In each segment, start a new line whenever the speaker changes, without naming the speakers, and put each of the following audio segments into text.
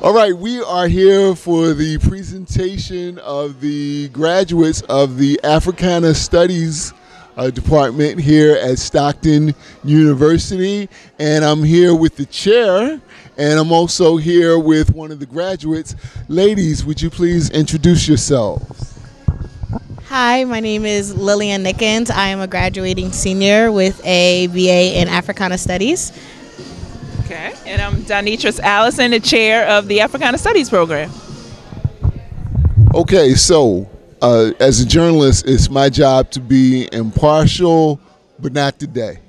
All right, we are here for the presentation of the graduates of the Africana Studies department here at Stockton University. And I'm here with the chair, and I'm also here with one of the graduates. Ladies, would you please introduce yourselves?
Hi, my name is Lilly Nickens. I am a graduating senior with a BA in Africana Studies.
Okay, and I'm Donnetrice Allison, the chair of the Africana Studies program.
Okay, so as a journalist, it's my job to be impartial, but not today.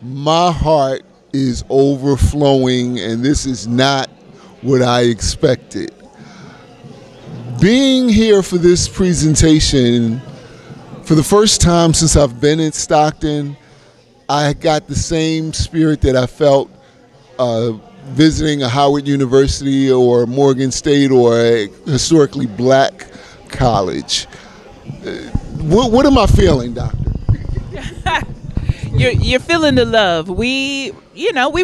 My heart is overflowing, and this is not what I expected. Being here for this presentation, for the first time since I've been in Stockton, I got the same spirit that I felt visiting a Howard University or Morgan State or a historically black college. What am I feeling, Doctor?
You're feeling the love. We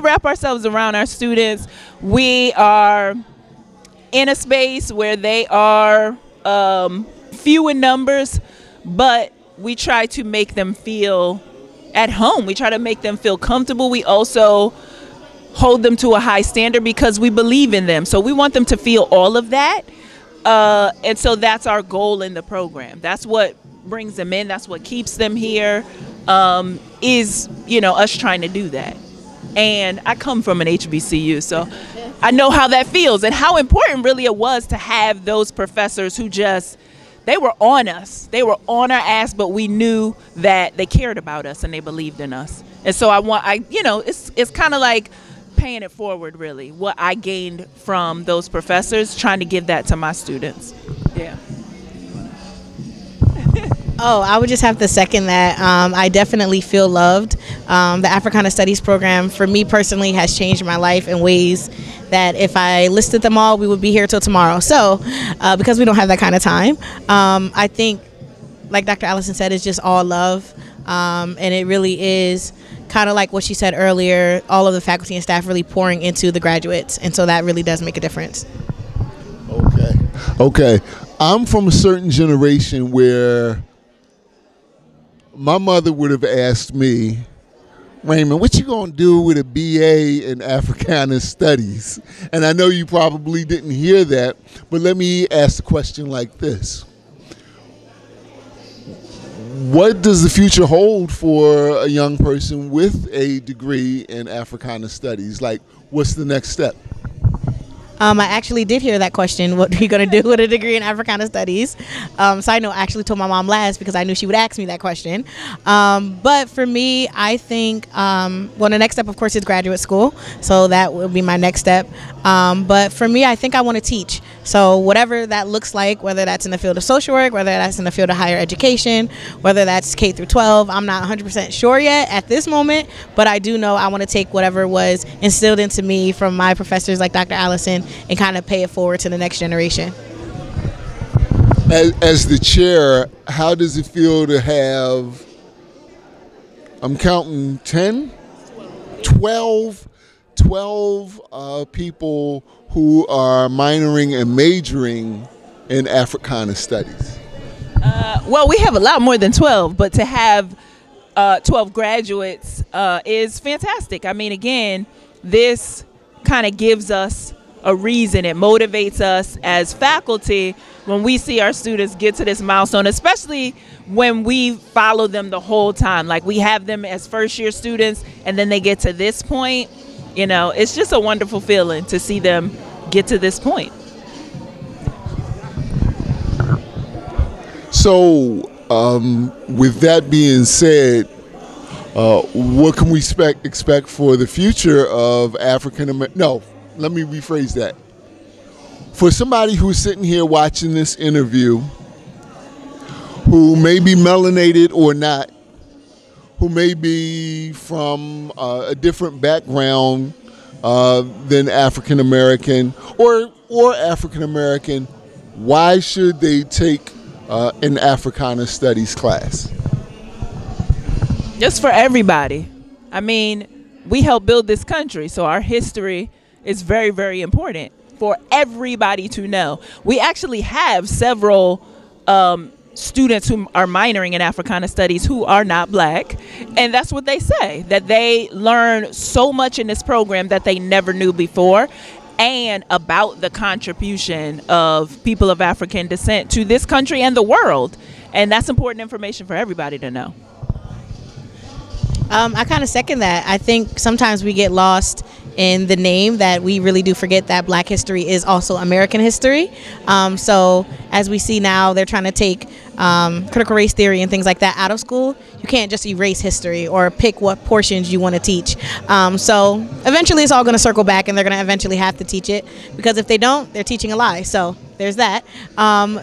wrap ourselves around our students. We are in a space where they are few in numbers, but we try to make them feel at home. We try to make them feel comfortable. We also hold them to a high standard because we believe in them. So we want them to feel all of that. And so that's our goal in the program. That's what brings them in. That's what keeps them here, is, us trying to do that. And I come from an HBCU, so I know how that feels and how important really it was to have those professors who they were on us. They were on our ass, but we knew that they cared about us and they believed in us. And so it's kind of like paying it forward, really, what I gained from those professors, trying to give that to my students. Yeah.
Oh, I would just have to second that. I definitely feel loved. The Africana Studies program, for me personally, has changed my life in ways that if I listed them all, we would be here till tomorrow. So, because we don't have that kind of time, I think, like Dr. Allison said, it's just all love. And it really is kind of like what she said earlier, all of the faculty and staff really pouring into the graduates. And so that really does make a difference.
Okay. I'm from a certain generation where my mother would have asked me, Raymond, what you gonna do with a BA in Africana Studies? And I know you probably didn't hear that, but let me ask the question like this. What does the future hold for a young person with a degree in Africana Studies? Like, what's the next step?
I actually did hear that question. What are you going to do with a degree in Africana Studies? Side note, I actually told my mom last because I knew she would ask me that question. But for me, I think, the next step, of course, is graduate school. So that would be my next step. But for me, I think I want to teach. So whatever that looks like, whether that's in the field of social work, whether that's in the field of higher education, whether that's K through 12, I'm not 100% sure yet at this moment. But I do know I want to take whatever was instilled into me from my professors like Dr. Allison and kind of pay it forward to the next generation.
As the chair, how does it feel to have, I'm counting 10? 12 people who are minoring and majoring in Africana Studies?
Well, we have a lot more than 12, but to have 12 graduates is fantastic. I mean, again, this kind of gives us a reason. It motivates us as faculty when we see our students get to this milestone, especially when we follow them the whole time. Like, we have them as first-year students, and then they get to this point. It's just a wonderful feeling to see them get to this point.
So, with that being said, what can we expect for the future of African American? No, let me rephrase that. For somebody who's sitting here watching this interview, who may be melanated or not, who may be from a different background than African American or African American, why should they take an Africana Studies class?
Just for everybody. I mean, we helped build this country, so our history is very, very important. for everybody to know. We actually have several students who are minoring in Africana studies who are not black, and that's what they say, that they learn so much in this program that they never knew before, and about the contribution of people of African descent to this country and the world. And that's important information for everybody to know.
I kind of second that. I think sometimes we get lost in the name, that we really do forget that Black history is also American history. So as we see now, they're trying to take critical race theory and things like that out of school. You can't just erase history or pick what portions you want to teach. So eventually it's all going to circle back, and they're going to eventually have to teach it, because if they don't, they're teaching a lie. So there's that.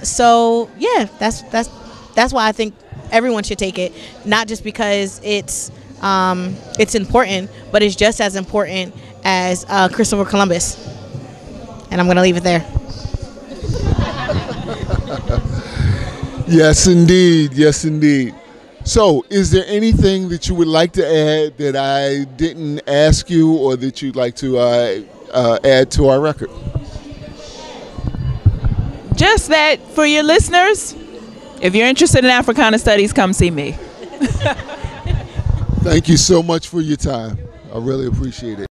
So yeah, that's why I think everyone should take it, not just because it's important, but it's just as important as Christopher Columbus. And I'm going to leave it there.
Yes, indeed. Yes, indeed. So, is there anything that you would like to add that I didn't ask you, or that you'd like to add to our record?
Just that, for your listeners, if you're interested in Africana studies, come see me.
Thank you so much for your time. I really appreciate it.